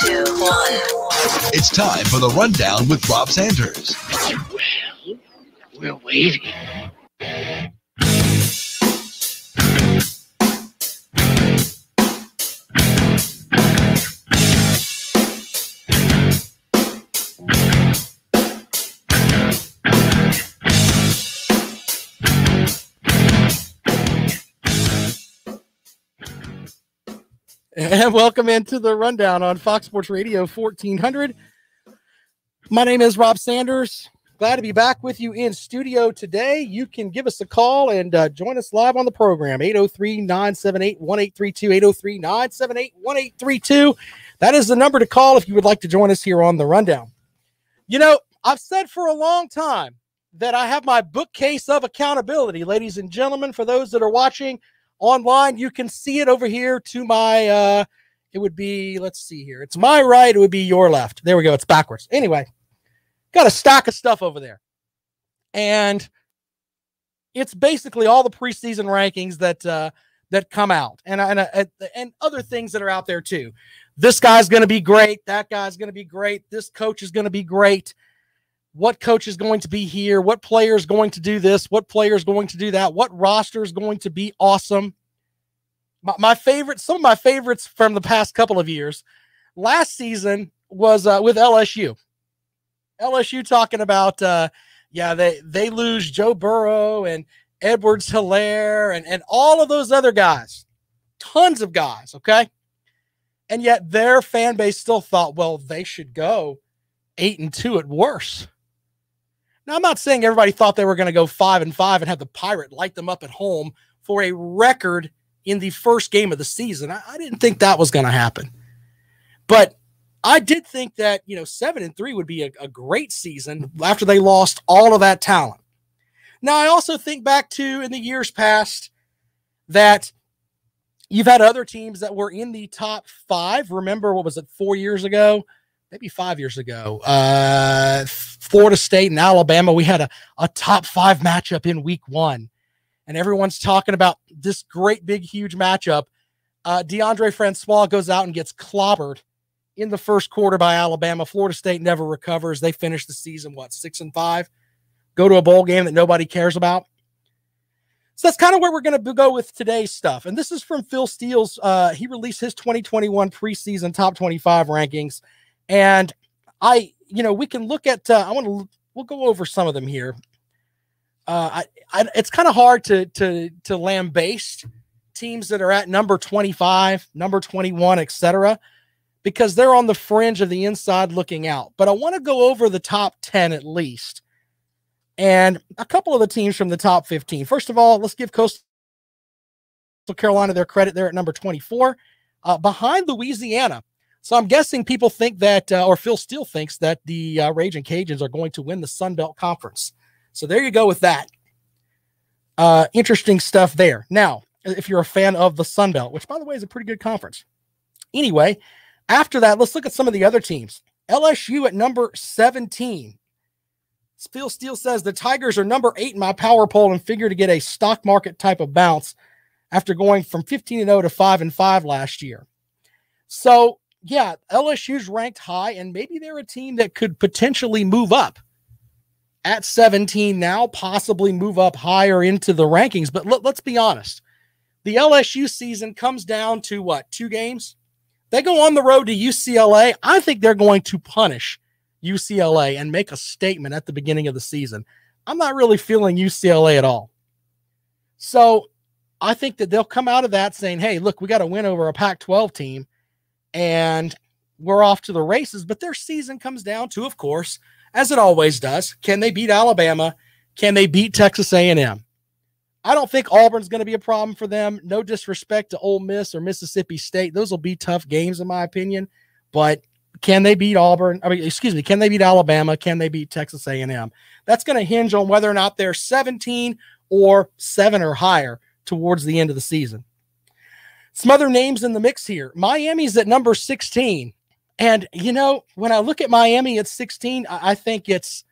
2, 1. It's time for the Rundown with Rob Sanders. Well, we're waiting. And welcome into the Rundown on Fox Sports Radio 1400. My name is Rob Sanders. Glad to be back with you in studio today. You can give us a call and join us live on the program, 803-978-1832, 803-978-1832. That is the number to call if you would like to join us here on the Rundown. You know, I've said for a long time that I have my bookcase of accountability, ladies and gentlemen. For those that are watching online, you can see it over here to my, it would be, let's see here. It's my right. It would be your left. There we go. It's backwards. Anyway, got a stack of stuff over there. And it's basically all the preseason rankings that come out and other things that are out there too. This guy's going to be great. That guy's going to be great. This coach is going to be great. What coach is going to be here? What player is going to do this? What player is going to do that? What roster is going to be awesome? My favorite, some of my favorites from the past couple of years. Last season was with LSU. LSU talking about, they lose Joe Burrow and Edwards-Helaire and all of those other guys. Tons of guys, okay? And yet their fan base still thought, well, they should go 8-2 at worst. Now, I'm not saying everybody thought they were going to go 5-5 and have the Pirate light them up at home for a record in the first game of the season. I didn't think that was going to happen. But I did think that, 7-3 would be a great season after they lost all of that talent. Now, I also think back to in the years past that you've had other teams that were in the top 5. Remember, what was it, 4 years ago? Maybe 5 years ago, Florida State and Alabama, we had a top 5 matchup in week 1. And everyone's talking about this great, big, huge matchup. DeAndre Francois goes out and gets clobbered in the first quarter by Alabama. Florida State never recovers. They finish the season, 6-5? Go to a bowl game that nobody cares about. So that's kind of where we're going to go with today's stuff. And this is from Phil Steele's. He released his 2021 preseason top 25 rankings. And we can look at, we'll go over some of them here. It's kind of hard to lambaste teams that are at number 25, number 21, etc., because they're on the fringe of the inside looking out. But I want to go over the top 10 at least. And a couple of the teams from the top 15. First of all, let's give Coastal Carolina their credit. They're at number 24, behind Louisiana. So I'm guessing people think that, or Phil Steele thinks that the Ragin' Cajuns are going to win the Sun Belt Conference. So there you go with that. Interesting stuff there. Now, if you're a fan of the Sun Belt, which by the way is a pretty good conference. Anyway, after that, let's look at some of the other teams. LSU at number 17. Phil Steele says the Tigers are number 8 in my power poll and figure to get a stock market type of bounce after going from 15-0 to 5-5 last year. So, yeah, LSU's ranked high, and maybe they're a team that could potentially move up at 17 now, possibly move up higher into the rankings. But let's be honest. The LSU season comes down to, 2 games? They go on the road to UCLA. I think they're going to punish UCLA and make a statement at the beginning of the season. I'm not really feeling UCLA at all. So I think that they'll come out of that saying, hey, look, we got to win over a Pac-12 team, and we're off to the races. But their season comes down to, of course, as it always does, can they beat Alabama? Can they beat Texas A&M? I don't think Auburn's going to be a problem for them. No disrespect to Ole Miss or Mississippi State. Those will be tough games, in my opinion. But can they beat Auburn? Can they beat Alabama? Can they beat Texas A&M? That's going to hinge on whether or not they're 17 or 7 or higher towards the end of the season. Some other names in the mix here. Miami's at number 16. And, when I look at Miami at 16, I think it's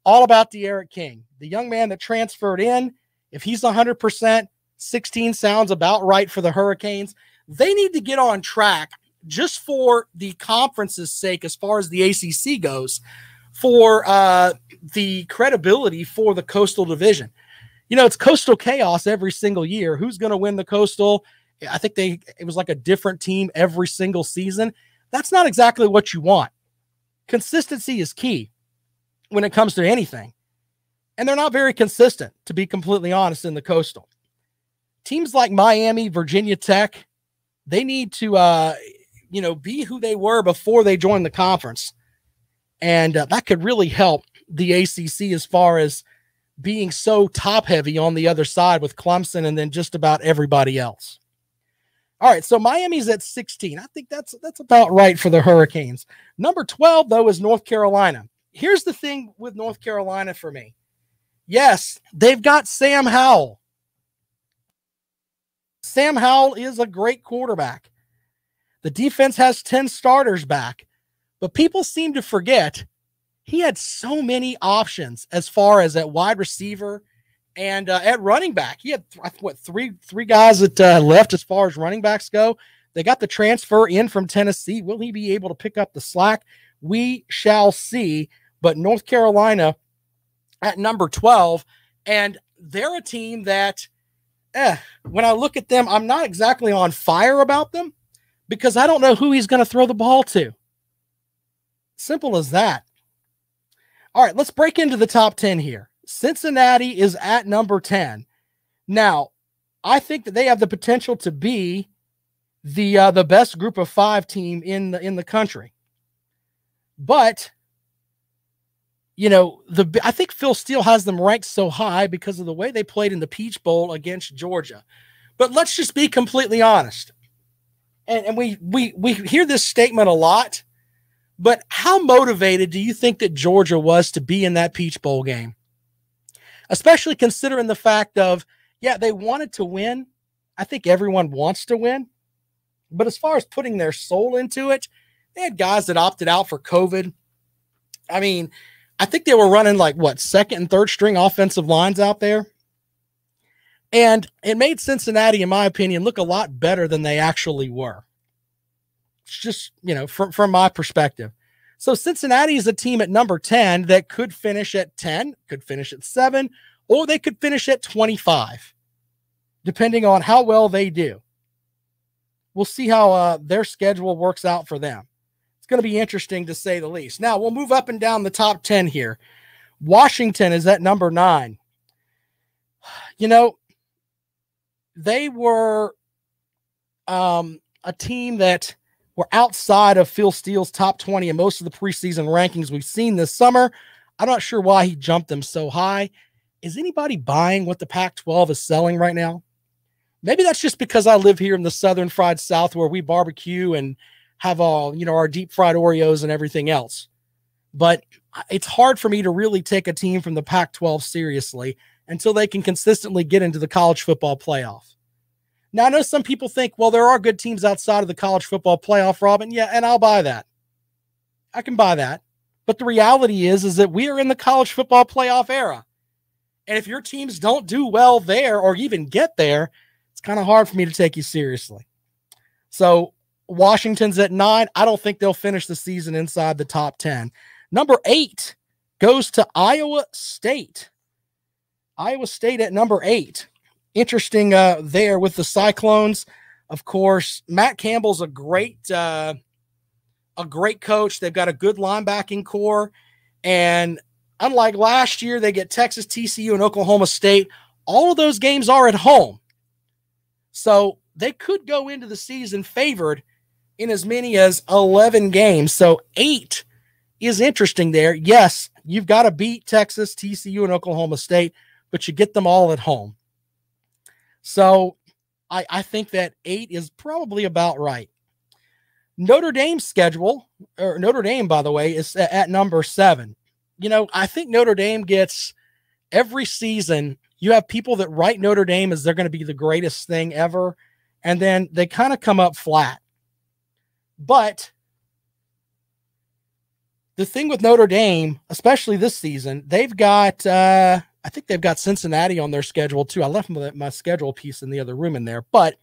all about De'Aaron King, the young man that transferred in. If he's 100%, 16 sounds about right for the Hurricanes. They need to get on track just for the conference's sake, as far as the ACC goes, for the credibility for the Coastal Division. You know, it's Coastal chaos every single year. Who's going to win the Coastal? I think it was like a different team every single season. That's not exactly what you want. Consistency is key when it comes to anything. And they're not very consistent, to be completely honest, in the Coastal. Teams like Miami, Virginia Tech, they need to, be who they were before they joined the conference. And that could really help the ACC as far as being so top heavy on the other side with Clemson and then just about everybody else. All right, so Miami's at 16. I think that's about right for the Hurricanes. Number 12, though, is North Carolina. Here's the thing with North Carolina for me. Yes, they've got Sam Howell. Sam Howell is a great quarterback. The defense has 10 starters back, but people seem to forget he had so many options as far as at wide receiver and at running back. He had, three guys that left as far as running backs go. They got the transfer in from Tennessee. Will he be able to pick up the slack? We shall see. But North Carolina at number 12, and they're a team that, when I look at them, I'm not exactly on fire about them because I don't know who he's going to throw the ball to. Simple as that. All right, let's break into the top 10 here. Cincinnati is at number 10. Now, I think that they have the potential to be the best group of 5 team in the country. But I think Phil Steele has them ranked so high because of the way they played in the Peach Bowl against Georgia. But let's just be completely honest. And we hear this statement a lot, but how motivated do you think that Georgia was to be in that Peach Bowl game? Especially considering the fact of, they wanted to win. I think everyone wants to win. But as far as putting their soul into it, they had guys that opted out for COVID. I mean, I think they were running second and third string offensive lines out there. And it made Cincinnati, in my opinion, look a lot better than they actually were. It's just, from my perspective. So Cincinnati is a team at number 10 that could finish at 10, could finish at 7, or they could finish at 25, depending on how well they do. We'll see how their schedule works out for them. It's going to be interesting to say the least. Now, we'll move up and down the top 10 here. Washington is at number 9. They were a team that were outside of Phil Steele's top 20 in most of the preseason rankings we've seen this summer. I'm not sure why he jumped them so high. Is anybody buying what the Pac-12 is selling right now? Maybe that's just because I live here in the Southern Fried South where we barbecue and have all, our deep fried Oreos and everything else. But it's hard for me to really take a team from the Pac-12 seriously until they can consistently get into the college football playoff. Now, I know some people think, well, there are good teams outside of the college football playoff, Robin. Yeah, and I'll buy that. I can buy that. But the reality is that we are in the college football playoff era. And if your teams don't do well there or even get there, it's kind of hard for me to take you seriously. So Washington's at 9. I don't think they'll finish the season inside the top 10. Number 8 goes to Iowa State. Iowa State at number 8. Interesting there with the Cyclones. Of course, Matt Campbell's a great coach. They've got a good linebacking core. And unlike last year, they get Texas, TCU, and Oklahoma State. All of those games are at home. So they could go into the season favored in as many as 11 games. So 8 is interesting there. Yes, you've got to beat Texas, TCU, and Oklahoma State, but you get them all at home. So I think that 8 is probably about right. Notre Dame's schedule, or Notre Dame, by the way, is at number 7. I think Notre Dame gets every season. You have people that write Notre Dame as they're going to be the greatest thing ever, and then they kind of come up flat. But the thing with Notre Dame, especially this season, they've got I think they've got Cincinnati on their schedule too. I left my schedule piece in the other room in there, but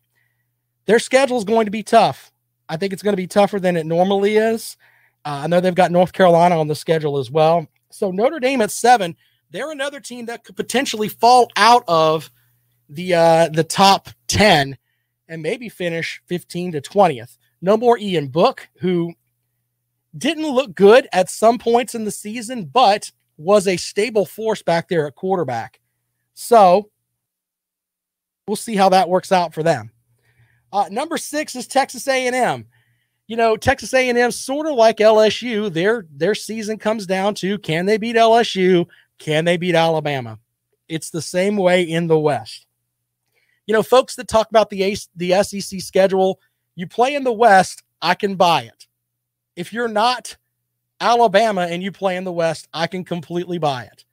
their schedule is going to be tough. I think it's going to be tougher than it normally is. I know they've got North Carolina on the schedule as well. So Notre Dame at 7, they're another team that could potentially fall out of the top 10 and maybe finish 15 to 20th. No more Ian Book, who didn't look good at some points in the season, but was a stable force back there at quarterback. So we'll see how that works out for them. Number 6 is Texas A&M. You know, Texas A&M, sort of like LSU, their season comes down to, can they beat LSU? Can they beat Alabama? It's the same way in the West. You know, folks that talk about the SEC schedule, you play in the West, I can buy it. If you're not Alabama and you play in the West, I can completely buy it.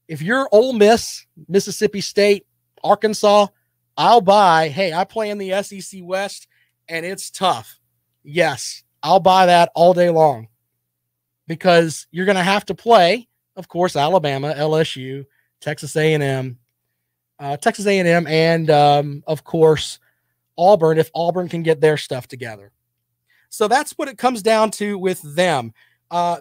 If you're Ole Miss, Mississippi State, Arkansas, I'll buy, hey, I play in the SEC West and it's tough. Yes, I'll buy that all day long, because you're going to have to play, of course, Alabama, LSU, Texas A&M, and of course, Auburn, if Auburn can get their stuff together. So that's what it comes down to with them.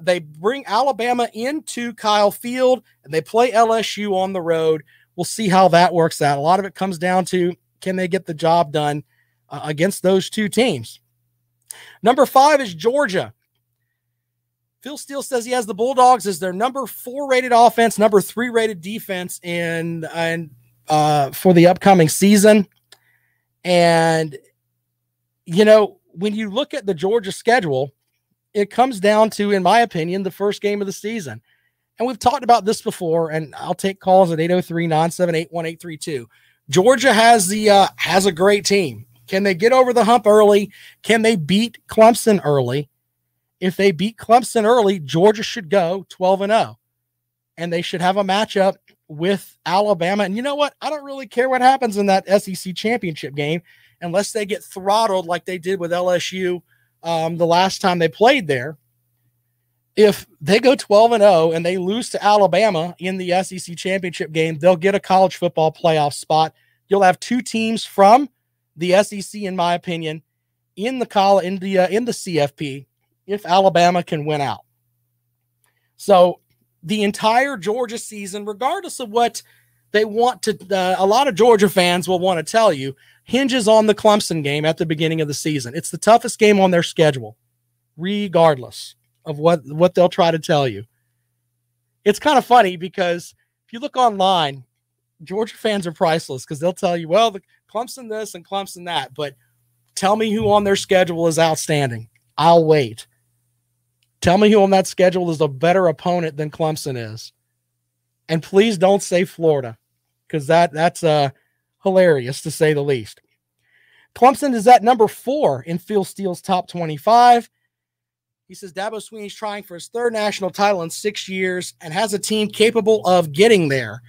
They bring Alabama into Kyle Field, and they play LSU on the road. We'll see how that works out. A lot of it comes down to, can they get the job done against those two teams? Number 5 is Georgia. Phil Steele says he has the Bulldogs as their number 4 rated offense, number 3 rated defense for the upcoming season. And, you know, when you look at the Georgia schedule, it comes down to, in my opinion, the first game of the season. And we've talked about this before, and I'll take calls at 803-978-1832. Georgia has a great team. Can they get over the hump early? Can they beat Clemson early? If they beat Clemson early, Georgia should go 12-0. And they should have a matchup with Alabama. And you know what? I don't really care what happens in that SEC championship game unless they get throttled like they did with LSU the last time they played there. If they go 12-0 and they lose to Alabama in the SEC championship game, they'll get a college football playoff spot. You'll have 2 teams from the SEC, in my opinion, in the CFP if Alabama can win out. So the entire Georgia season, regardless of what they want to, a lot of Georgia fans will want to tell you, hinges on the Clemson game at the beginning of the season. It's the toughest game on their schedule, regardless of what they'll try to tell you. It's kind of funny because if you look online, Georgia fans are priceless, because they'll tell you, well, the Clemson this and Clemson that, but tell me who on their schedule is outstanding. I'll wait. Tell me who on that schedule is a better opponent than Clemson is. And please don't say Florida, because that's hilarious, to say the least. Clemson is at number 4 in Phil Steele's top 25. He says Dabo Swinney's trying for his 3rd national title in 6 years and has a team capable of getting there.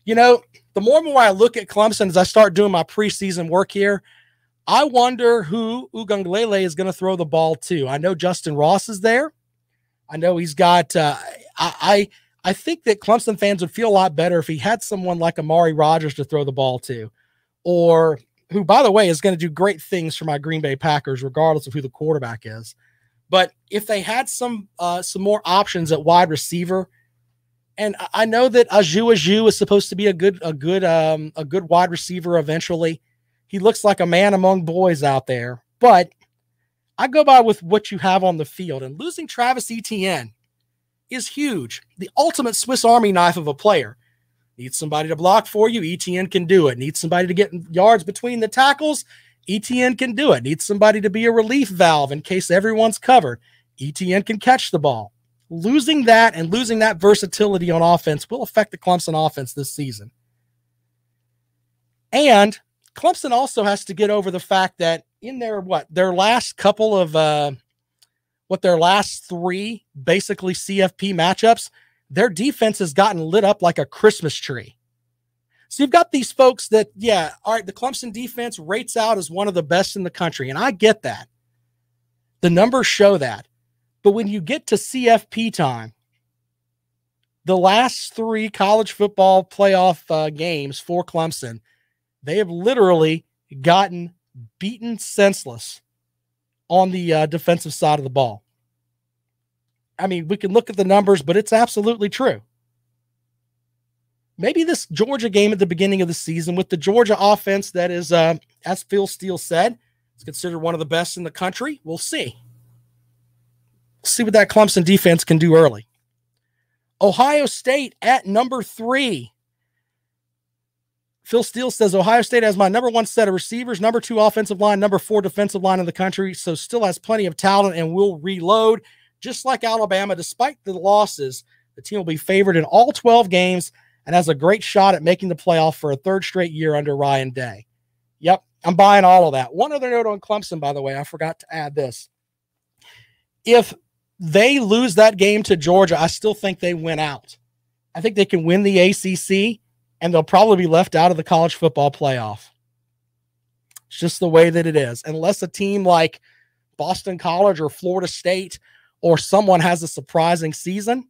You know, the more and more I look at Clemson as I start doing my preseason work here, I wonder who Uiagalelei is going to throw the ball to. I know Justin Ross is there. I know he's got I think that Clemson fans would feel a lot better if he had someone like Amari Rodgers to throw the ball to, or who, by the way, is going to do great things for my Green Bay Packers, regardless of who the quarterback is. But if they had some more options at wide receiver, and I know that Aju is supposed to be a good wide receiver eventually. He looks like a man among boys out there, but I go by with what you have on the field, and losing Travis Etienne is huge. The ultimate Swiss Army knife of a player. Need somebody to block for you, Etienne can do it. Need somebody to get yards between the tackles, Etienne can do it. Need somebody to be a relief valve in case everyone's covered, Etienne can catch the ball. Losing that and losing that versatility on offense will affect the Clemson offense this season. And Clemson also has to get over the fact that in their last 3 basically CFP matchups, their defense has gotten lit up like a Christmas tree. So you've got these folks that, yeah, all right, the Clemson defense rates out as one of the best in the country, and I get that. The numbers show that. But when you get to CFP time, the last 3 college football playoff games for Clemson, they have literally gotten beaten senseless on the defensive side of the ball. I mean, we can look at the numbers, but it's absolutely true. Maybe this Georgia game at the beginning of the season with the Georgia offense that is, as Phil Steele said, it's considered one of the best in the country. We'll see. See what that Clemson defense can do early. Ohio State at number 3. Phil Steele says Ohio State has my number 1 set of receivers, number 2 offensive line, number 4 defensive line in the country, so still has plenty of talent and will reload. Just like Alabama, despite the losses, the team will be favored in all 12 games and has a great shot at making the playoff for a 3rd straight year under Ryan Day. Yep, I'm buying all of that. One other note on Clemson, by the way, I forgot to add this. If they lose that game to Georgia, I still think they win out. I think they can win the ACC, and they'll probably be left out of the college football playoff. It's just the way that it is. Unless a team like Boston College or Florida State or someone has a surprising season,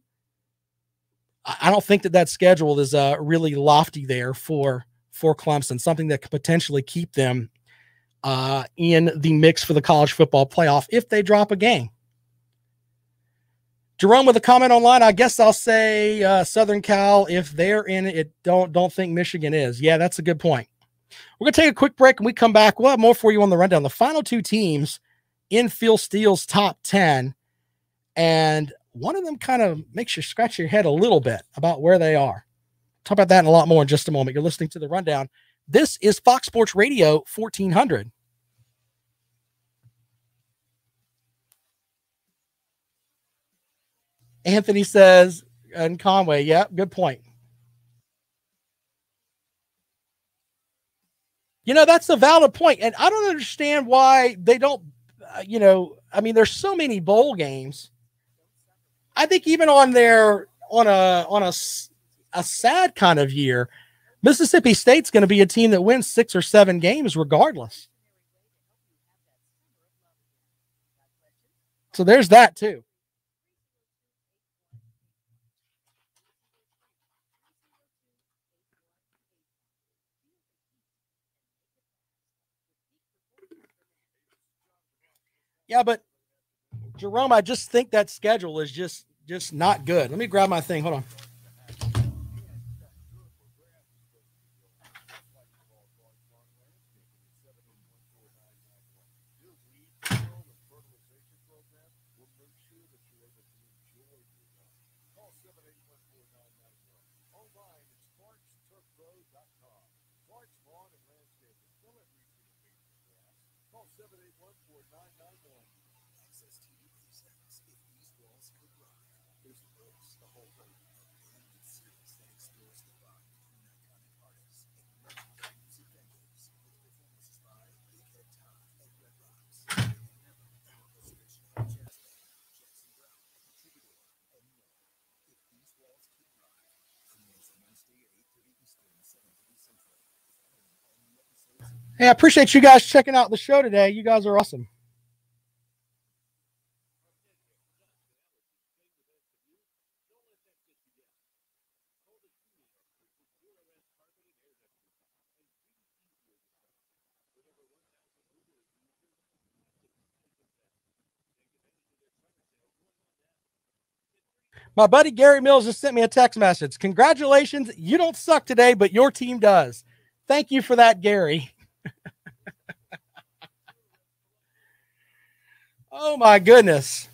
I don't think that schedule is really lofty there for Clemson, something that could potentially keep them in the mix for the college football playoff if they drop a game. Jerome with a comment online, I guess I'll say Southern Cal, if they're in it, don't think Michigan is. Yeah, that's a good point. We're going to take a quick break, and we come back. We'll have more for you on the rundown. The final 2 teams in Phil Steele's top 10, and one of them kind of makes you scratch your head a little bit about where they are. Talk about that and a lot more in just a moment. You're listening to The Rundown. This is Fox Sports Radio 1400. Anthony says, and Conway, yeah, good point. That's a valid point, and I don't understand why they don't, I mean, there's so many bowl games. I think even on a sad kind of year, Mississippi State's going to be a team that wins 6 or 7 games regardless. So there's that too. Yeah, but Jerome, I just think that schedule is just not good. Let me grab my thing. Hold on. Hey, I appreciate you guys checking out the show today. You guys are awesome. My buddy Gary Mills just sent me a text message. Congratulations. You don't suck today, but your team does. Thank you for that, Gary. Oh, my goodness.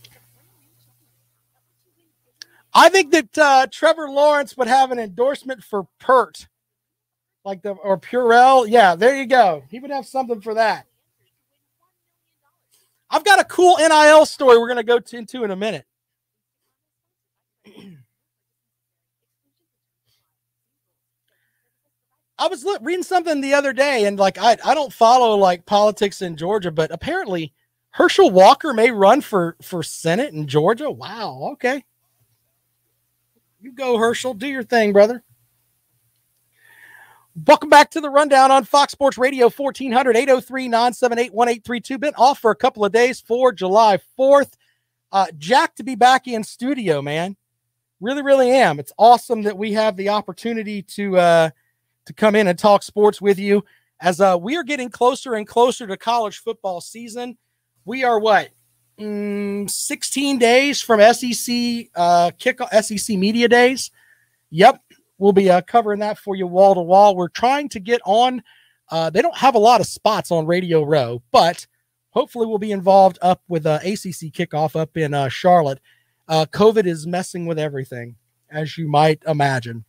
I think that Trevor Lawrence would have an endorsement for Pert, or Purell. Yeah, there you go. He would have something for that. I've got a cool NIL story we're going to go into in a minute. I was reading something the other day, and I don't follow politics in Georgia, but apparently Herschel Walker may run for Senate in Georgia. Wow. Okay. You go, Herschel. Do your thing, brother. Welcome back to the Rundown on Fox Sports Radio 1400 803-978-1832. Been off for a couple of days for July 4th. Jack to be back in studio, man. Really, really am. It's awesome that we have the opportunity to come in and talk sports with you as we are getting closer and closer to college football season. We are what? 16 days from SEC SEC Media Days. Yep. We'll be covering that for you wall to wall. We're trying to get on. They don't have a lot of spots on Radio Row, but hopefully we'll be involved up with ACC kickoff up in Charlotte. COVID is messing with everything, as you might imagine.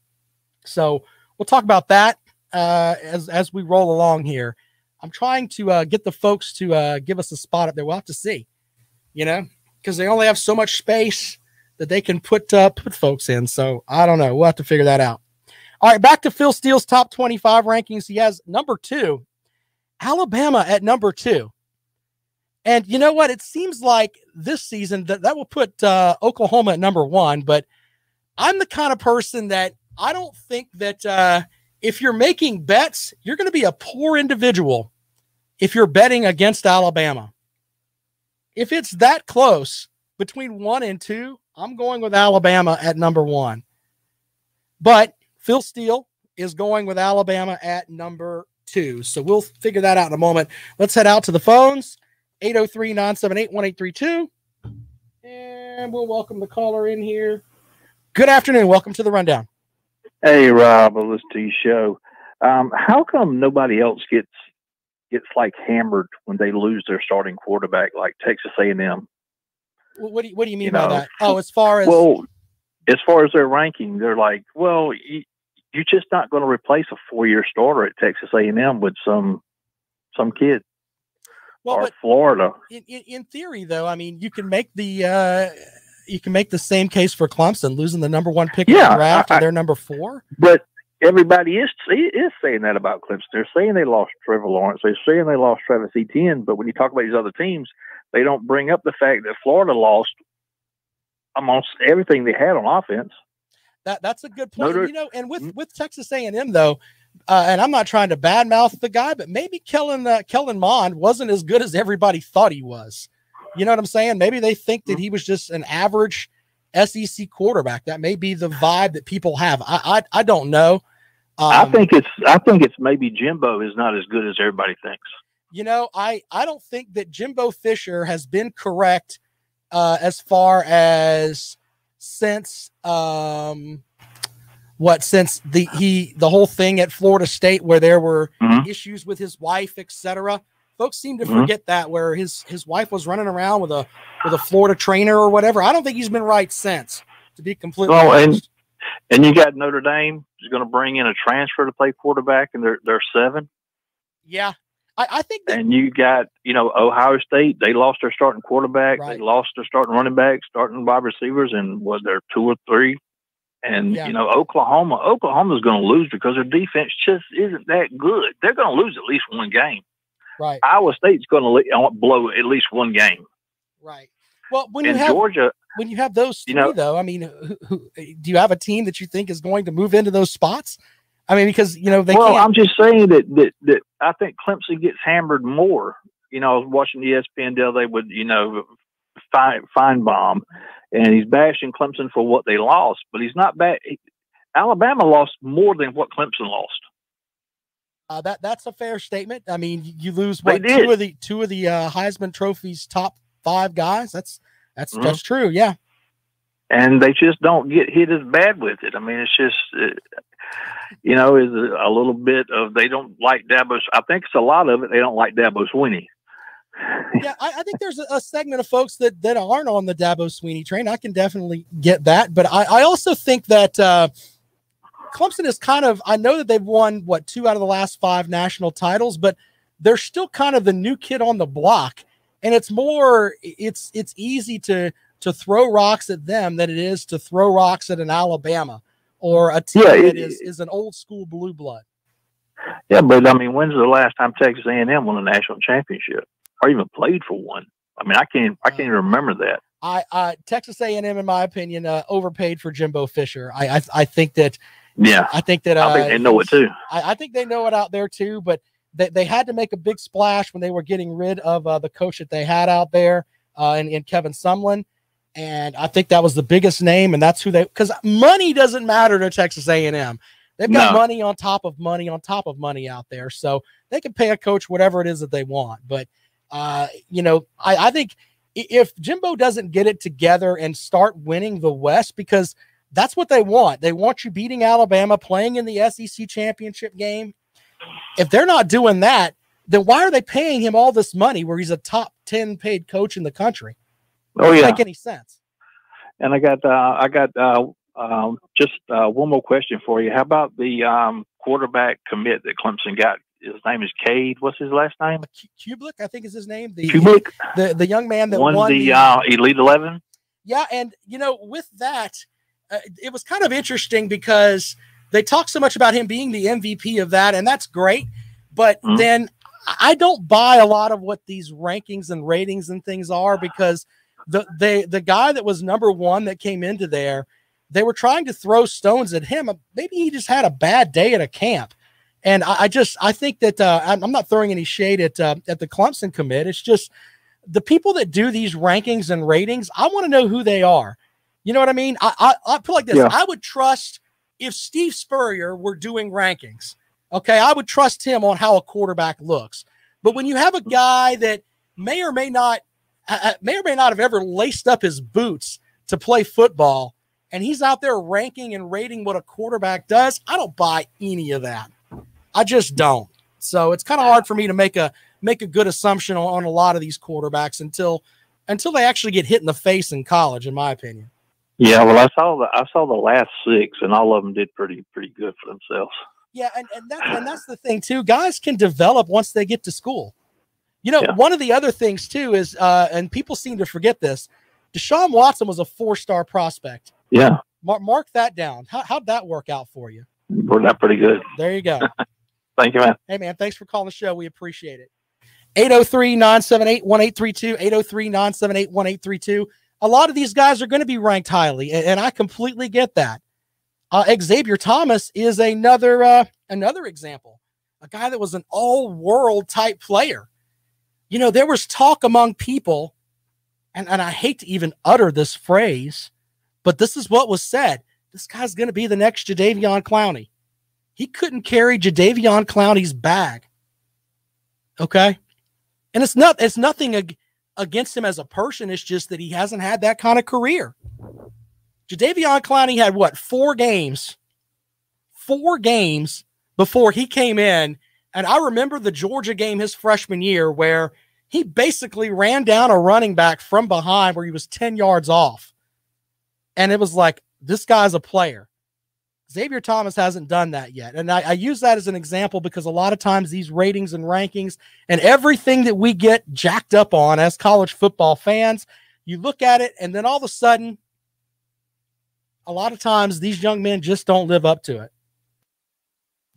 So we'll talk about that as we roll along here. I'm trying to get the folks to give us a spot up there. We'll have to see, because they only have so much space that they can put folks in. So I don't know. We'll have to figure that out. All right, back to Phil Steele's top 25 rankings. He has number 2, Alabama at number 2. And you know what? It seems like this season that will put Oklahoma at number 1. But I'm the kind of person that I don't think that if you're making bets, you're going to be a poor individual if you're betting against Alabama. If it's that close between 1 and 2, I'm going with Alabama at number 1. But Phil Steele is going with Alabama at number 2. So we'll figure that out in a moment. Let's head out to the phones. 803-978-1832. And we'll welcome the caller in here. Good afternoon. Welcome to the Rundown. Hey, Rob. I listen to your show. How come nobody else gets like hammered when they lose their starting quarterback, like Texas A&M? What do you mean by that? Oh, as far as their ranking, they're like, well, you're just not going to replace a 4-year starter at Texas A&M with some kid. Well, or Florida. In theory, though, I mean, you can make the same case for Clemson losing the number 1 pick in the draft and they're number 4. But everybody is saying that about Clemson. They're saying they lost Trevor Lawrence. They're saying they lost Travis Etienne. But when you talk about these other teams, they don't bring up the fact that Florida lost amongst everything they had on offense. That's a good point. And with Texas A&M though, and I'm not trying to badmouth the guy, but maybe Kellen Mond wasn't as good as everybody thought he was. You know what I'm saying? Maybe they think that he was just an average SEC quarterback. That may be the vibe that people have. I don't know. I think it's maybe Jimbo is not as good as everybody thinks. I don't think that Jimbo Fisher has been correct as far as since since the whole thing at Florida State where there were issues with his wife, etc. Folks seem to forget that, where his wife was running around with a Florida trainer or whatever. I don't think he's been right since, to be completely honest. And you got Notre Dame is going to bring in a transfer to play quarterback, and they're 7. Yeah, I think that, and you got Ohio State. They lost their starting quarterback. Right. They lost their starting running back, starting wide receivers, and was there 2 or 3. And Oklahoma's going to lose because their defense just isn't that good. They're going to lose at least 1 game. Right. Iowa State's going to blow at least 1 game. Right. Well, when you have those 3, though, I mean, do you have a team that you think is going to move into those spots? I mean, because they can't. I'm just saying that I think Clemson gets hammered more. I was watching ESPN the other day with Feinbaum, and he's bashing Clemson for what they lost, but he's not bad. Alabama lost more than what Clemson lost. That's a fair statement. I mean, you lose two of the Heisman Trophy's top 5 guys. That's true. Yeah. And they just don't get hit as bad with it. I mean, it's just, is a little bit of, they don't like Dabo. I think it's a lot of it. They don't like Dabo Swinney. Yeah. I think there's a segment of folks that aren't on the Dabo Swinney train. I can definitely get that. But I also think that, Clemson is kind of, I know that they've won 2 out of the last 5 national titles, but they're still kind of the new kid on the block. And it's easy to throw rocks at them than it is to throw rocks at an Alabama or a team that is an old school blue blood. Yeah, but I mean, when's the last time Texas A&M won a national championship or even played for one? I mean, I can't even remember that. Texas A&M, in my opinion, overpaid for Jimbo Fisher. I think that. Yeah, I think they know it too. I think they know it out there too, but they had to make a big splash when they were getting rid of the coach that they had out there in Kevin Sumlin. And I think that was the biggest name, and that's who because money doesn't matter to Texas A&M. They've got money on top of money on top of money out there, so they can pay a coach whatever it is that they want. But I think if Jimbo doesn't get it together and start winning the West, because that's what they want. They want you beating Alabama, playing in the SEC championship game. If they're not doing that, then why are they paying him all this money where he's a top 10 paid coach in the country? Oh, yeah. Doesn't make any sense. And I got just one more question for you. How about the quarterback commit that Clemson got? His name is Cade. What's his last name? Kublik, I think is his name. Kublik, the young man that won the Elite 11. Yeah, and with that, it was kind of interesting because they talk so much about him being the MVP of that, and that's great. But then I don't buy a lot of what these rankings and ratings and things are, because the guy that was number one that came into there, they were trying to throw stones at him. Maybe he just had a bad day at a camp. And I think that I'm not throwing any shade at the Clemson commit. It's just the people that do these rankings and ratings, I want to know who they are. You know what I mean? I put it like this. Yeah. I would trust if Steve Spurrier were doing rankings. Okay, I would trust him on how a quarterback looks. But when you have a guy that may or may not have ever laced up his boots to play football, and he's out there ranking and rating what a quarterback does, I don't buy any of that. I just don't. So it's kind of hard for me to make a good assumption on a lot of these quarterbacks until they actually get hit in the face in college, in my opinion. Yeah, well, I saw the last 6, and all of them did pretty good for themselves. Yeah, and that's the thing too. Guys can develop once they get to school. One of the other things too is, and people seem to forget this, Deshaun Watson was a 4-star prospect. Yeah. Mark that down. How'd that work out for you? Worked out pretty good. There you go. Thank you, man. Hey, man, thanks for calling the show. We appreciate it. 803-978-1832, 803-978-1832. A lot of these guys are going to be ranked highly, and I completely get that. Xavier Thomas is another example, a guy that was an all-world type player. There was talk among people, and I hate to even utter this phrase, but this is what was said. This guy's going to be the next Jadeveon Clowney. He couldn't carry Jadeveon Clowney's bag. Okay? And it's nothing against him as a person. It's just that he hasn't had that kind of career. Jadeveon Clowney had, 4 games? 4 games before he came in. And I remember the Georgia game his freshman year where he basically ran down a running back from behind where he was 10 yards off. And it was like, this guy's a player. Xavier Thomas hasn't done that yet. And I use that as an example because a lot of times these ratings and rankings and everything that we get jacked up on as college football fans, you look at it and then all of a sudden, a lot of times these young men just don't live up to it.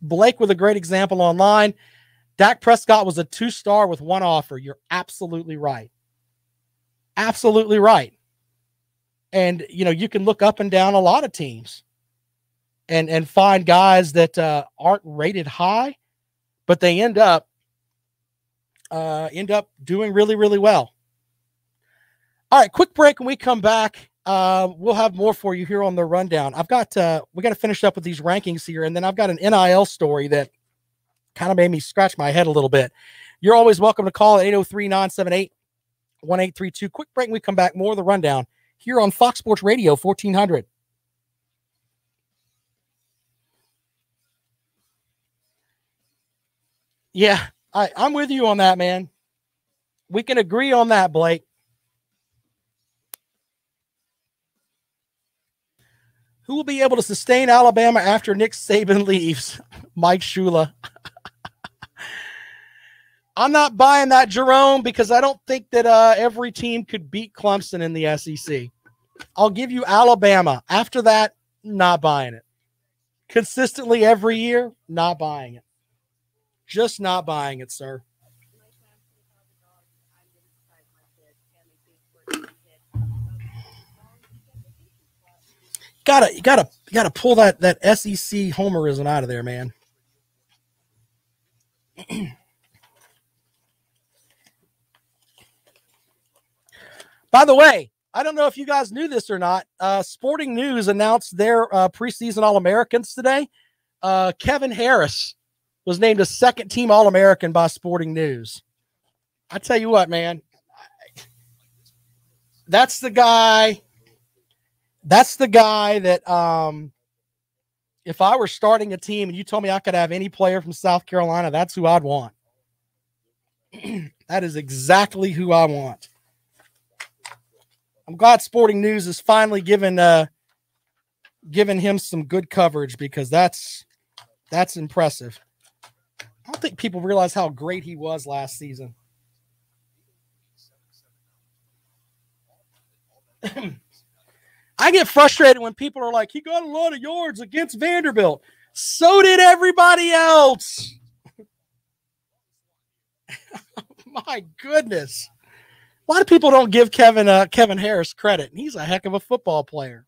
Blake with a great example online. Dak Prescott was a 2-star with 1 offer. You're absolutely right. Absolutely right. And, you can look up and down a lot of teams and find guys that aren't rated high, but they end up doing really, really well. All right, quick break. When we come back, we'll have more for you here on the rundown. we got to finish up with these rankings here, and then I've got an NIL story that kind of made me scratch my head a little bit. You're always welcome to call at 803-978-1832. Quick break. When we come back, more of the rundown here on Fox Sports Radio 1400. Yeah, I'm with you on that, man. We can agree on that, Blake. Who will be able to sustain Alabama after Nick Saban leaves? Mike Shula. I'm not buying that, Jerome, because I don't think that every team could beat Clemson in the SEC. I'll give you Alabama. After that, not buying it. Consistently every year, not buying it. Just not buying it, sir. You gotta pull that SEC homerism out of there, man. By the way, I don't know if you guys knew this or not. Sporting News announced their preseason All-Americans today. Kevin Harris was named a second-team All-American by Sporting News. I tell you what, man, that's the guy. That's the guy that, if I were starting a team and you told me I could have any player from South Carolina, that's who I'd want. That is exactly who I want. I'm glad Sporting News is finally given him some good coverage, because that's impressive. I don't think people realize how great he was last season. I get frustrated when people are like, he got a lot of yards against Vanderbilt. So did everybody else. My goodness. A lot of people don't give Kevin Harris credit. He's a heck of a football player.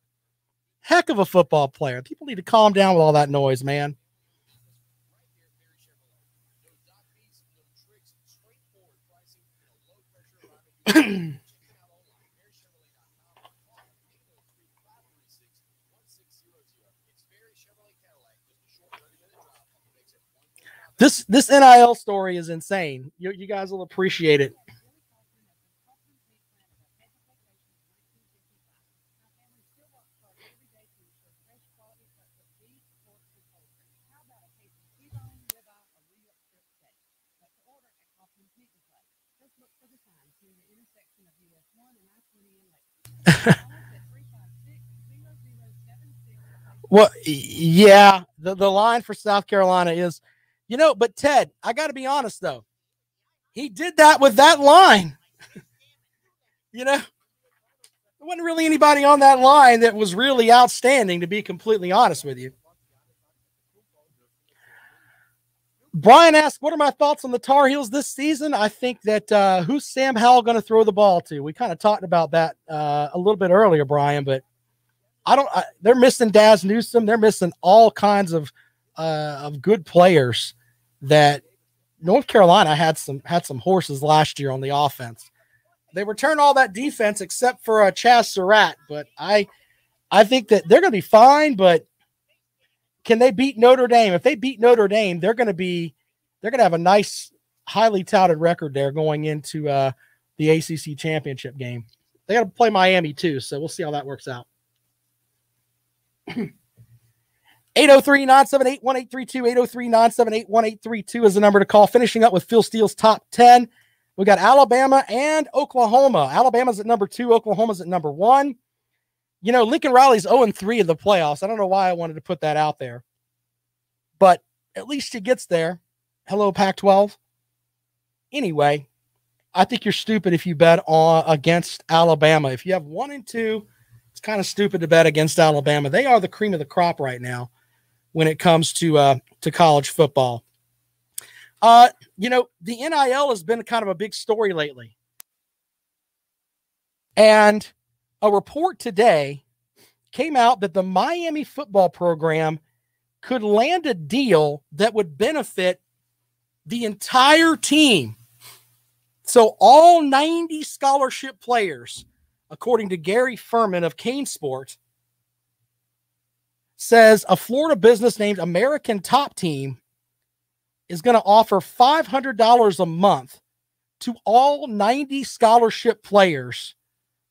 Heck of a football player. People need to calm down with all that noise, man. This NIL story is insane. You guys will appreciate it. Well, yeah, the line for South Carolina is, but Ted, I got to be honest, though. He did that with that line. There wasn't really anybody on that line that was really outstanding, to be completely honest with you. Brian asked, what are my thoughts on the Tar Heels this season? I think that who's Sam Howell going to throw the ball to? We kind of talked about that a little bit earlier, Brian, but they're missing Daz Newsome. They're missing all kinds of good players that North Carolina had some horses last year on the offense. They returned all that defense except for Chaz Surratt, but I think that they're going to be fine, but can they beat Notre Dame? If they beat Notre Dame, they're going to have a nice, highly touted record there going into the ACC championship game. They got to play Miami too, so we'll see how that works out. 803-978-1832, 803-978-1832 is the number to call. Finishing up with Phil Steele's top 10. We got Alabama and Oklahoma. Alabama's at number 2. Oklahoma's at number 1. Lincoln Riley's 0-3 in the playoffs. I don't know why I wanted to put that out there, but at least he gets there. Hello, Pac-12. Anyway, I think you're stupid if you bet against Alabama. If you have 1 and 2, it's kind of stupid to bet against Alabama. They are the cream of the crop right now when it comes to college football. The NIL has been kind of a big story lately. And a report today came out that the Miami football program could land a deal that would benefit the entire team. So all 90 scholarship players, according to Gary Furman of Kane Sport, says a Florida business named American Top Team is going to offer $500 a month to all 90 scholarship players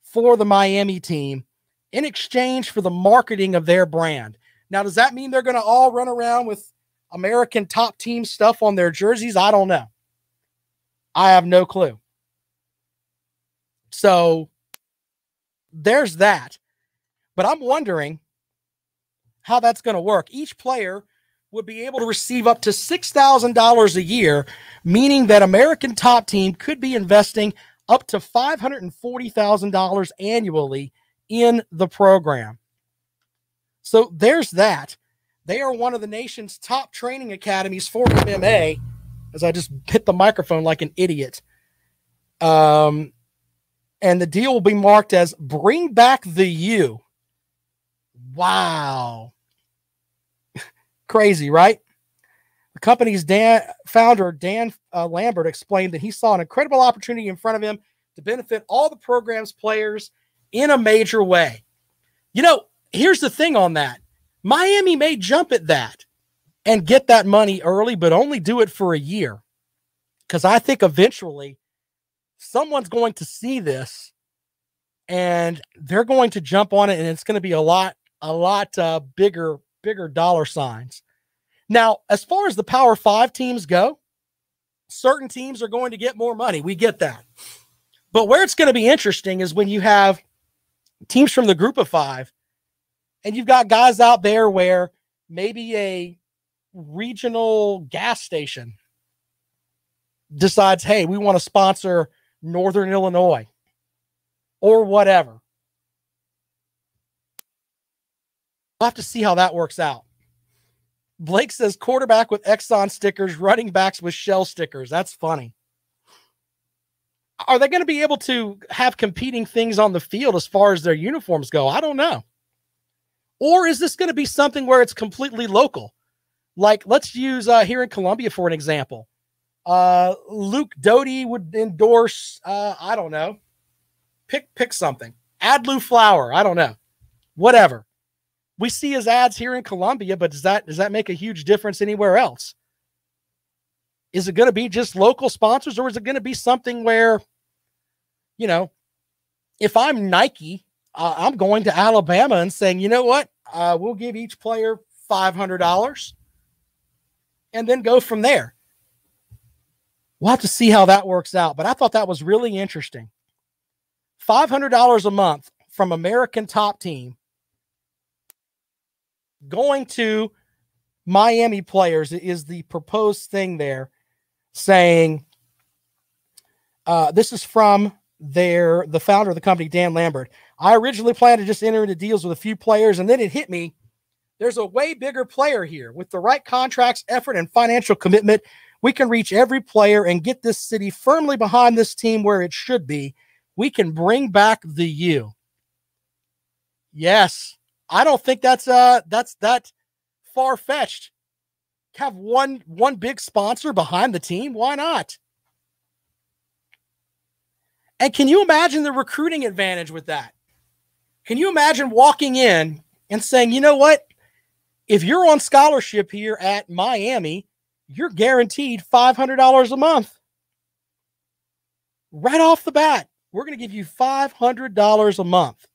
for the Miami team in exchange for the marketing of their brand. Now, does that mean they're going to all run around with American Top Team stuff on their jerseys? I don't know. I have no clue. So there's that. But I'm wondering how that's going to work. Each player would be able to receive up to $6,000 a year, meaning that American Top Team could be investing up to $540,000 annually in the program. So there's that. They are one of the nation's top training academies for MMA, as I just hit the microphone like an idiot. And the deal will be marked as Bring Back the U. Wow. Crazy, right? The company's founder, Dan Lambert, explained that he saw an incredible opportunity in front of him to benefit all the program's players in a major way. Here's the thing on that. Miami may jump at that and get that money early, but only do it for a year. Because I think eventually someone's going to see this and they're going to jump on it, and it's going to be a lot bigger dollar signs. Now, as far as the Power 5 teams go, certain teams are going to get more money. We get that. But where it's going to be interesting is when you have teams from the Group of 5 and you've got guys out there where maybe a regional gas station decides, hey, we want to sponsor Northern Illinois or whatever. We'll have to see how that works out. Blake says quarterback with Exxon stickers, running backs with Shell stickers. That's funny. Are they going to be able to have competing things on the field as far as their uniforms go? I don't know. Or is this going to be something where it's completely local? Like, let's use here in Columbia for an example. Luke Doty would endorse, I don't know, pick something. Adlu Flower, I don't know. Whatever. We see his ads here in Columbia, but does that make a huge difference anywhere else? Is it going to be just local sponsors, or is it going to be something where, you know, if I'm Nike, I'm going to Alabama and saying, you know what, we'll give each player $500 and then go from there. We'll have to see how that works out, but I thought that was really interesting. $500 a month from American Top Team going to Miami players is the proposed thing there, saying this is from the founder of the company, Dan Lambert. I originally planned to just enter into deals with a few players, and then it hit me. There's a way bigger player here. With the right contracts, effort, and financial commitment, we can reach every player and get this city firmly behind this team where it should be. We can bring back the U. Yes. I don't think that's that far-fetched. Have one big sponsor behind the team. Why not? And can you imagine the recruiting advantage with that? Can you imagine walking in and saying, you know what? If you're on scholarship here at Miami, you're guaranteed $500 a month. Right off the bat, we're going to give you $500 a month.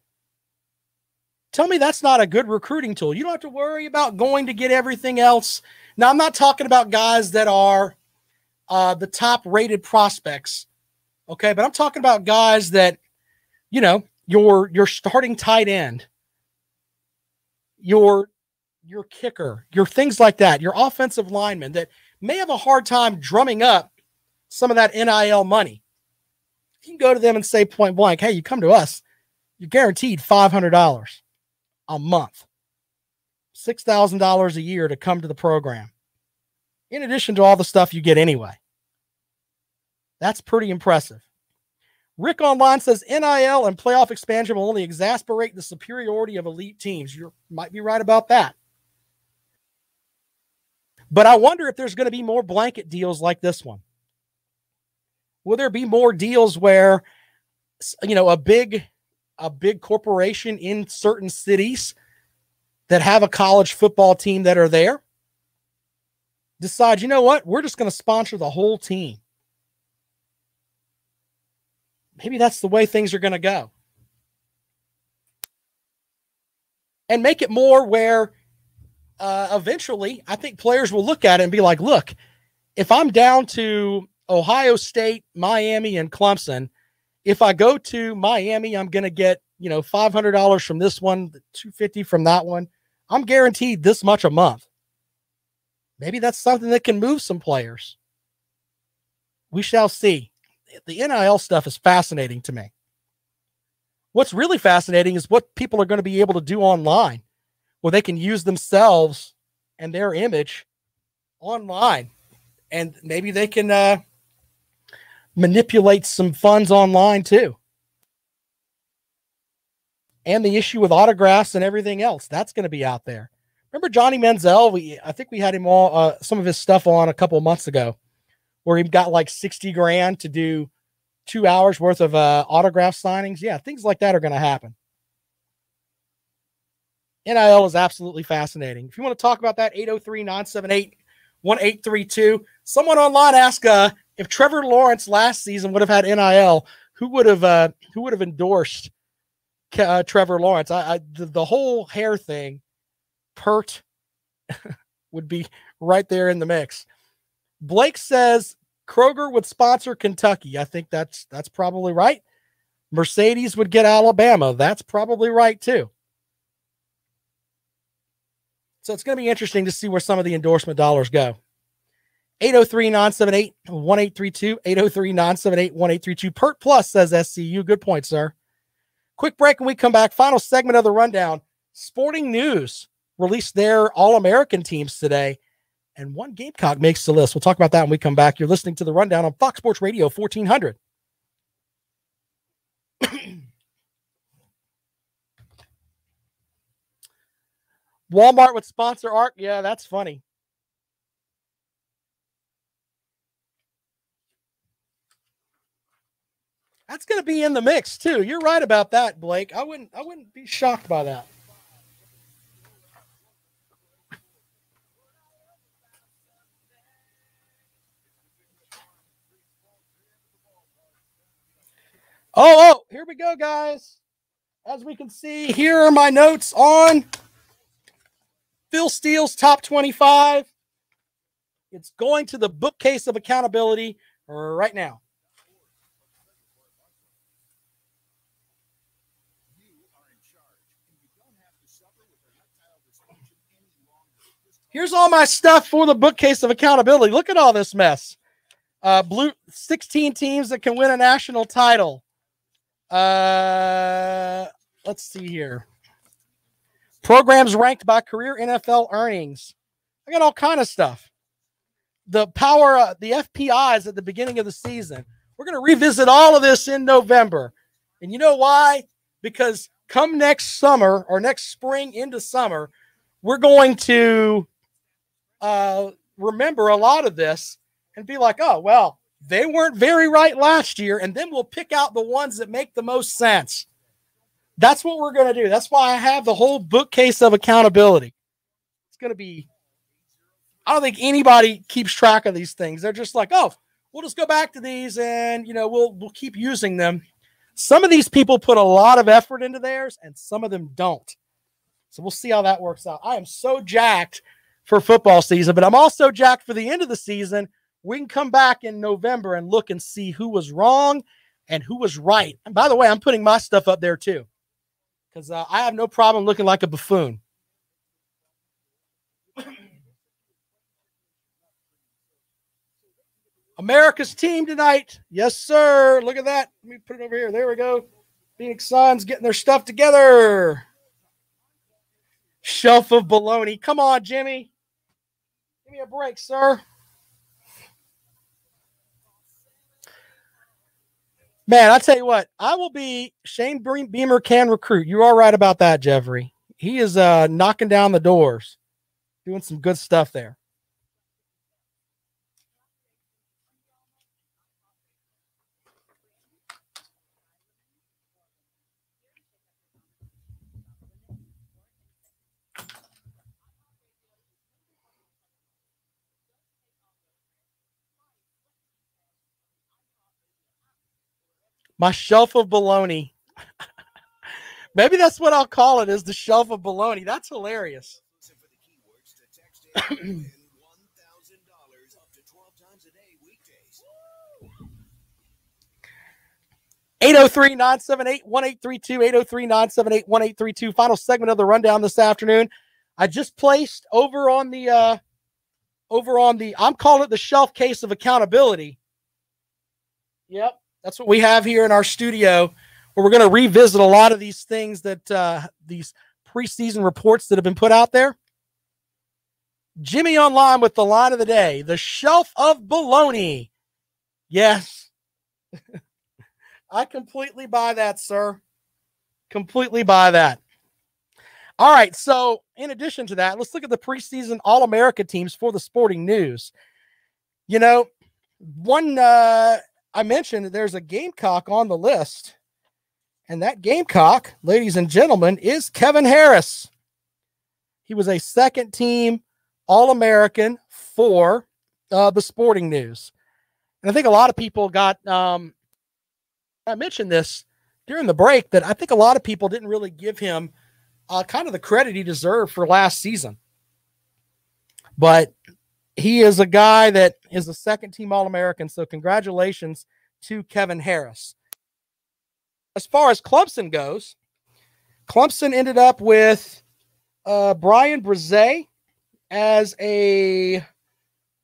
Tell me that's not a good recruiting tool. You don't have to worry about going to get everything else. Now, I'm not talking about guys that are the top-rated prospects, okay? But I'm talking about guys that, you know, your starting tight end, your kicker, your things like that, your offensive lineman that may have a hard time drumming up some of that NIL money. You can go to them and say point blank, hey, you come to us, you're guaranteed $500 a month, $6,000 a year to come to the program, in addition to all the stuff you get anyway. That's pretty impressive. Rick Online says NIL and playoff expansion will only exacerbate the superiority of elite teams. You might be right about that. But I wonder if there's going to be more blanket deals like this one. Will there be more deals where, you know, a big corporation in certain cities that have a college football team that are there decide, you know what, we're just going to sponsor the whole team. Maybe that's the way things are going to go. And make it more where eventually I think players will look at it and be like, look, if I'm down to Ohio State, Miami, and Clemson, if I go to Miami, I'm going to get, you know, $500 from this one, $250 from that one. I'm guaranteed this much a month. Maybe that's something that can move some players. We shall see. The NIL stuff is fascinating to me. What's really fascinating is what people are going to be able to do online, where they can use themselves and their image online. And maybe they can manipulate some funds online too. And the issue with autographs and everything else, that's going to be out there. Remember Johnny Manziel? I think we had him all, some of his stuff on a couple of months ago, where he got like 60 grand to do 2 hours worth of autograph signings. Yeah, things like that are going to happen. NIL is absolutely fascinating. If you want to talk about that, 803-978-1832. Someone online asked, if Trevor Lawrence last season would have had NIL, who would have endorsed Trevor Lawrence? The whole hair thing, Pert would be right there in the mix. Blake says Kroger would sponsor Kentucky. I think that's probably right. Mercedes would get Alabama. That's probably right too. So it's going to be interesting to see where some of the endorsement dollars go. 803-978-1832, 803-978-1832. Pert Plus says SCU. Good point, sir. Quick break when we come back. Final segment of the rundown. Sporting News released their All-American teams today, and one Gamecock makes the list. We'll talk about that when we come back. You're listening to the rundown on Fox Sports Radio 1400. Walmart would sponsor ARC. Yeah, that's funny. That's going to be in the mix too. You're right about that, Blake. I wouldn't be shocked by that. Oh, here we go, guys. As we can see, here are my notes on Phil Steele's top 25. It's going to the bookcase of accountability right now. Here's all my stuff for the bookcase of accountability. Look at all this mess. 16 teams that can win a national title. Let's see here. Programs ranked by career NFL earnings. I got all kind of stuff. The power, the FPIs at the beginning of the season. We're going to revisit all of this in November. And you know why? Because come next summer or next spring into summer, we're going to remember a lot of this and be like, oh, well, they weren't very right last year. And then we'll pick out the ones that make the most sense. That's what we're going to do. That's why I have the whole bookcase of accountability. It's going to be, I don't think anybody keeps track of these things. They're just like, oh, we'll just go back to these and, you know, we'll keep using them. Some of these people put a lot of effort into theirs and some of them don't. So we'll see how that works out. I am so jacked for football season, but I'm also jacked for the end of the season. We can come back in November and look and see who was wrong and who was right. And by the way, I'm putting my stuff up there too, because I have no problem looking like a buffoon. America's team tonight. Yes, sir. Look at that. Let me put it over here. There we go. Phoenix Suns getting their stuff together. Shelf of baloney. Come on, Jimmy. Give me a break, sir. Man, I tell you what, I will be Shane Beamer can recruit. You are right about that, Jeffrey. He is knocking down the doors, doing some good stuff there. My shelf of baloney. Maybe that's what I'll call it, is the shelf of baloney. That's hilarious. 803-978-1832, 803-978-1832. Final segment of the rundown this afternoon. I just placed over on the I'm calling it the shelf case of accountability. Yep. That's what we have here in our studio, where we're going to revisit a lot of these things that these preseason reports that have been put out there. Jimmy online with the line of the day, the shelf of baloney. Yes. I completely buy that, sir. Completely buy that. All right. So in addition to that, let's look at the preseason All-America teams for the Sporting News. You know, one, I mentioned that there's a Gamecock on the list, and that Gamecock, ladies and gentlemen, is Kevin Harris. He was a second-team All-American for the Sporting News. And I think a lot of people got, I mentioned this during the break, that I think a lot of people didn't really give him kind of the credit he deserved for last season. But he is a guy that is a second-team All-American, so congratulations to Kevin Harris. As far as Clemson goes, Clemson ended up with Brian Brzee as a,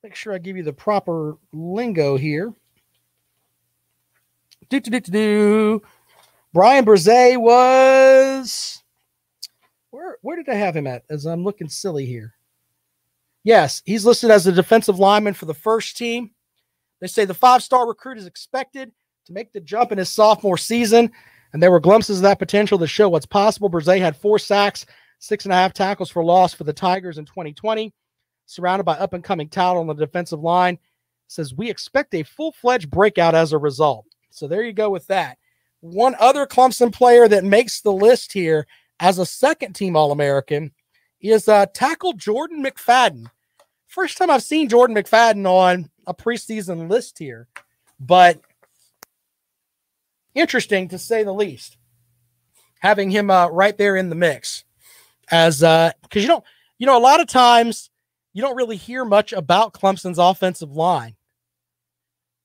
make sure I give you the proper lingo here. Brian Brzee was, where did I have him at? As I'm looking silly here. Yes, he's listed as a defensive lineman for the first team. They say the 5-star recruit is expected to make the jump in his sophomore season, and there were glimpses of that potential that show what's possible. Brzee had 4 sacks, 6.5 tackles for loss for the Tigers in 2020, surrounded by up-and-coming talent on the defensive line. It says, we expect a full-fledged breakout as a result. So there you go with that. One other Clemson player that makes the list here as a second-team All-American is tackle Jordan McFadden. First time I've seen Jordan McFadden on a preseason list here, but interesting to say the least, having him right there in the mix. As because a lot of times you don't really hear much about Clemson's offensive line.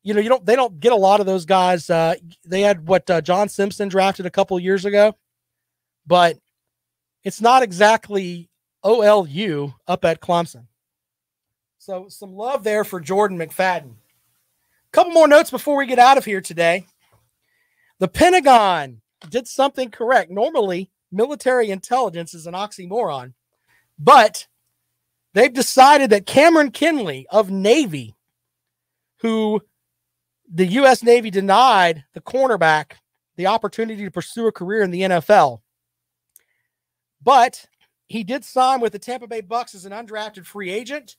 They don't get a lot of those guys. They had John Simpson drafted a couple of years ago, but it's not exactly OLU up at Clemson. So some love there for Jordan McFadden. A couple more notes before we get out of here today. The Pentagon did something correct. Normally, military intelligence is an oxymoron, but they've decided that Cameron Kinley of Navy, who the U.S. Navy denied the cornerback the opportunity to pursue a career in the NFL, but he did sign with the Tampa Bay Bucks as an undrafted free agent.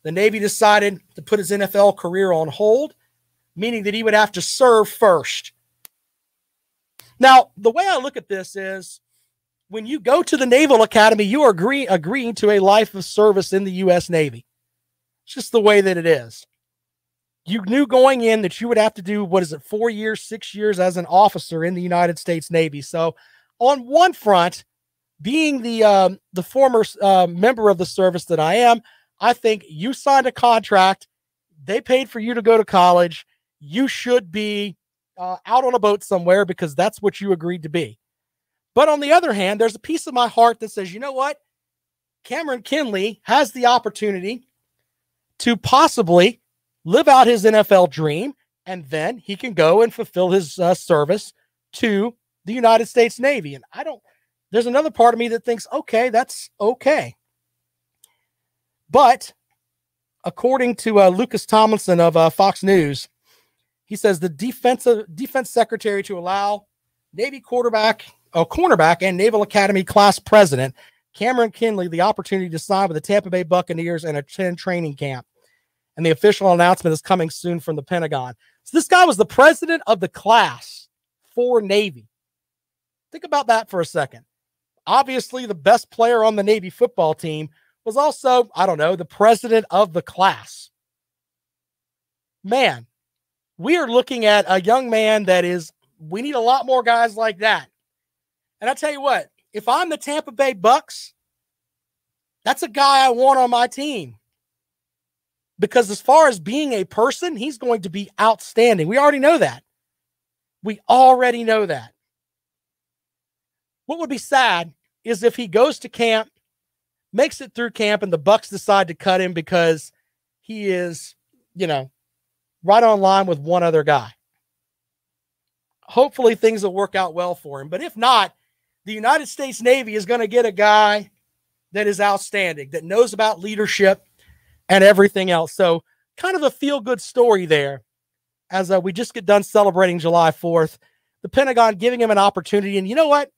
The Navy decided to put his NFL career on hold, meaning that he would have to serve first. Now, the way I look at this is when you go to the Naval Academy, you are agreeing to a life of service in the U.S. Navy. It's just the way that it is. You knew going in that you would have to do, 4 years, 6 years as an officer in the United States Navy. So on one front, being the former member of the service that I am, I think you signed a contract. They paid for you to go to college. You should be out on a boat somewhere because that's what you agreed to be. But on the other hand, there's a piece of my heart that says, you know what? Cameron Kinley has the opportunity to possibly live out his NFL dream, and then he can go and fulfill his service to the United States Navy. And there's another part of me that thinks, okay, that's okay. But according to Lucas Tomlinson of Fox News, he says the defense secretary to allow Navy cornerback and Naval Academy class president Cameron Kinley the opportunity to sign with the Tampa Bay Buccaneers and attend training camp. And the official announcement is coming soon from the Pentagon. So this guy was the president of the class for Navy. Think about that for a second. Obviously, the best player on the Navy football team was also, the president of the class. Man, we are looking at a young man we need a lot more guys like that. And I tell you what, if I'm the Tampa Bay Bucks, that's a guy I want on my team. Because as far as being a person, he's going to be outstanding. We already know that. What would be sad is if he goes to camp, makes it through camp, and the Bucks decide to cut him because he is, right on line with one other guy. Hopefully things will work out well for him. But if not, the United States Navy is going to get a guy that is outstanding, that knows about leadership and everything else. So kind of a feel-good story there as we just get done celebrating July 4th. The Pentagon giving him an opportunity. And you know what?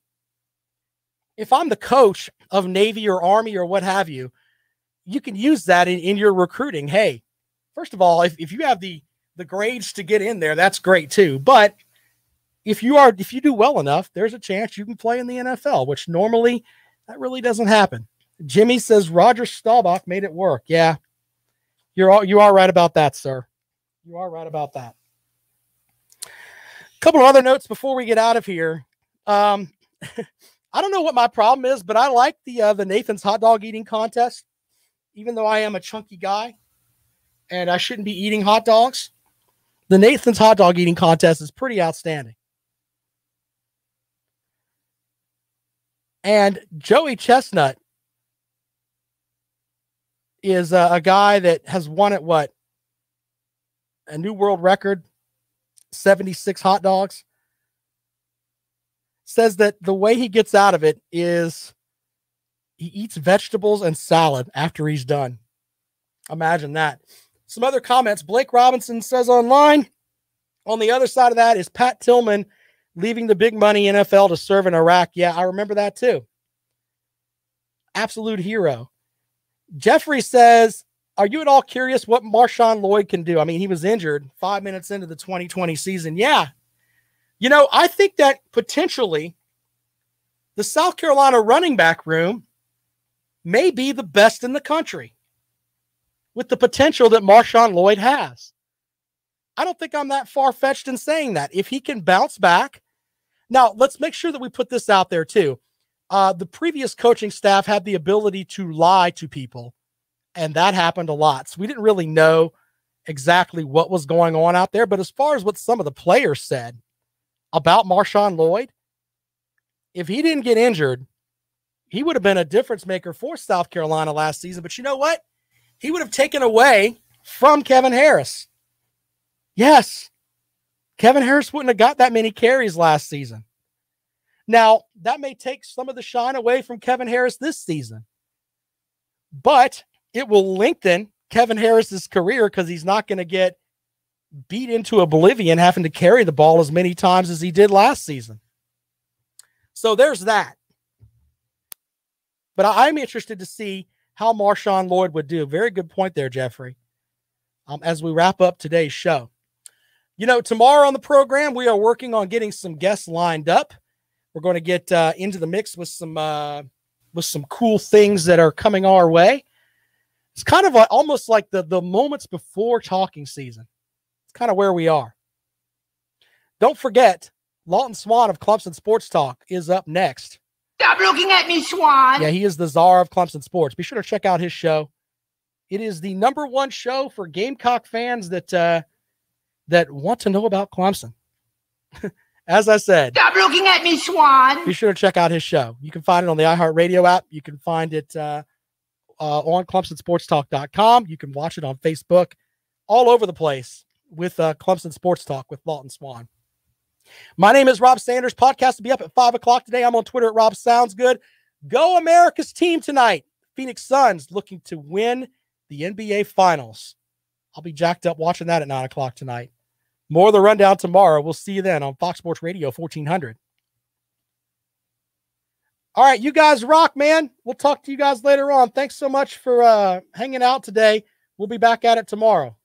If I'm the coach of Navy or Army or what have you, you can use that in your recruiting. Hey, first of all, if you have the grades to get in there, that's great too. But if you do well enough, there's a chance you can play in the NFL, which normally that really doesn't happen. Jimmy says Roger Staubach made it work. Yeah, you are right about that, sir. You are right about that. A couple of other notes before we get out of here. I don't know what my problem is, but I like the Nathan's hot dog eating contest, even though I am a chunky guy and I shouldn't be eating hot dogs. The Nathan's hot dog eating contest is pretty outstanding. And Joey Chestnut is a guy that has won at what? A new world record, 76 hot dogs. Says that the way he gets out of it is he eats vegetables and salad after he's done. Imagine that. Some other comments. Blake Robinson says online, on the other side of that is Pat Tillman leaving the big money NFL to serve in Iraq. Yeah, I remember that too. Absolute hero. Jeffrey says, are you at all curious what Marshawn Lloyd can do? I mean, he was injured 5 minutes into the 2020 season. Yeah. You know, I think that potentially the South Carolina running back room may be the best in the country with the potential that Marshawn Lloyd has. I don't think I'm that far-fetched in saying that. If he can bounce back. Now, let's make sure that we put this out there too. The previous coaching staff had the ability to lie to people, and that happened a lot. So we didn't really know exactly what was going on out there. But as far as what some of the players said about Marshawn Lloyd, if he didn't get injured, he would have been a difference maker for South Carolina last season. But you know what? He would have taken away from Kevin Harris. Yes, Kevin Harris wouldn't have got that many carries last season. Now, that may take some of the shine away from Kevin Harris this season, but it will lengthen Kevin Harris's career because he's not going to get beat into oblivion having to carry the ball as many times as he did last season. So there's that. But I'm interested to see how Marshawn Lloyd would do. Very good point there, Jeffrey, as we wrap up today's show. You know, tomorrow on the program, we are working on getting some guests lined up. We're going to get into the mix with some cool things that are coming our way. It's kind of almost like the moments before talking season. It's kind of where we are. Don't forget, Lawton Swan of Clemson Sports Talk is up next. Stop looking at me, Swan. Yeah, he is the czar of Clemson Sports. Be sure to check out his show. It is the #1 show for Gamecock fans that want to know about Clemson. As I said, stop looking at me, Swan. Be sure to check out his show. You can find it on the iHeartRadio app. You can find it on ClemsonSportsTalk.com. You can watch it on Facebook, all over the place with Clemson Sports Talk with Lawton Swan. My name is Rob Sanders. Podcast will be up at 5 o'clock today. I'm on Twitter at Rob Sounds Good. Go America's team tonight. Phoenix Suns looking to win the NBA Finals. I'll be jacked up watching that at 9 o'clock tonight. More of the rundown tomorrow. We'll see you then on Fox Sports Radio 1400. All right, you guys rock, man. We'll talk to you guys later on. Thanks so much for hanging out today. We'll be back at it tomorrow.